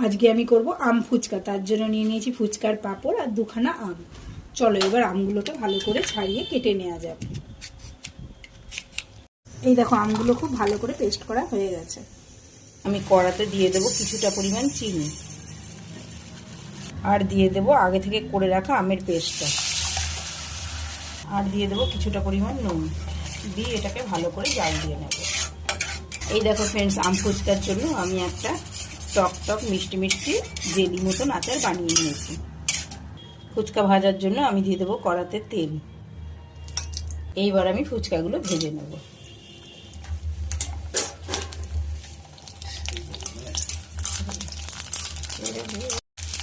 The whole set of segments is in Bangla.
আজকে আমি করব আম ফুচকা, তার জন্য নিয়ে নিয়েছি ফুচকার পাঁপড় আর দুখানা আম। চলো এবার আমগুলোকে ভালো করে ছাড়িয়ে কেটে নেওয়া যাবে। এই দেখো আমগুলো খুব ভালো করে পেস্ট করা হয়ে গেছে। আমি কড়াতে দিয়ে দেবো কিছুটা পরিমাণ চিনি, আর দিয়ে দেবো আগে থেকে করে রাখা আমের পেস্টটা, আর দিয়ে দেবো কিছুটা পরিমাণ নুন দিয়ে এটাকে ভালো করে জাল দিয়ে নেব। এই দেখো ফ্রেন্ডস, আম ফুচকার জন্য আমি একটা টক টক মিষ্টি মিষ্টি জেলি মতন আচার বানিয়ে নিয়েছি। ফুচকা ভাজার জন্য আমি দিয়ে দেবো কড়াতে তেল। এইবার আমি ফুচকাগুলো ভেজে নেব।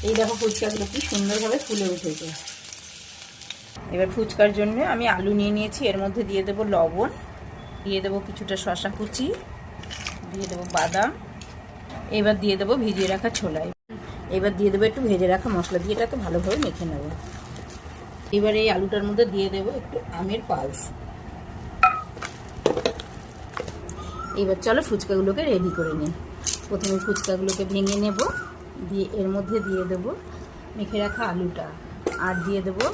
এই দেখো ফুচকাগুলো কি সুন্দরভাবে ফুলে উঠেছে। এবার ফুচকার জন্য আমি আলু নিয়ে নিয়েছি, এর মধ্যে দিয়ে দেবো লবণ, দিয়ে দেবো কিছুটা শসা কুচি, দিয়ে দেবো বাদাম, এবার দিয়ে দেবো ভিজিয়ে রাখা ছোলা, এবার দিয়ে দেবো একটু ভেজে রাখা মশলা দিয়ে এটাকে ভালোভাবে মেখে নেব। এবার এই আলুটার মধ্যে দিয়ে দেবো একটু আমের পালস। এবার চলো ফুচকাগুলোকে রেডি করে নিই। প্রথমে ফুচকাগুলোকে ভেঙে নেব, দিয়ে এর মধ্যে দিয়ে দেবো মেখে রাখা আলুটা, আর দিয়ে দেবো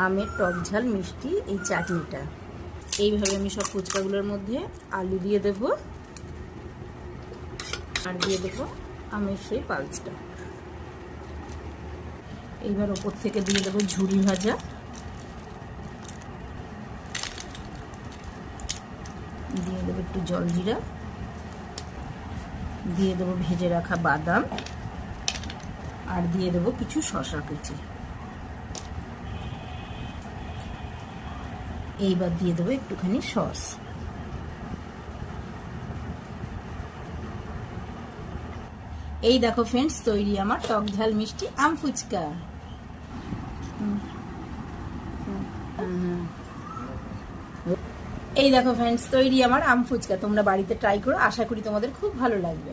আমের টক ঝাল মিষ্টি এই চাটনিটা। এইভাবে আমি সব ফুচকাগুলোর মধ্যে আলু দিয়ে দেব, আর দিয়ে দেবো আমের সেই পালসটা। এইবার ওপর থেকে দিয়ে দেবো ঝুরি ভাজা, দিয়ে দেবো একটু জলজিরা, দিয়ে দেবো ভেজে রাখা বাদাম, আর দিয়ে দেবো কিছু শসা কুচি। এইবার দিয়ে দেবো একটুখানি সস। এই দেখো ফ্রেন্ডস, তৈরি আমার টক ঝাল মিষ্টি আম ফুচকা। এই দেখো ফ্রেন্ডস, তৈরি আমার আম ফুচকা। তোমরা বাড়িতে ট্রাই করো, আশা করি তোমাদের খুব ভালো লাগবে।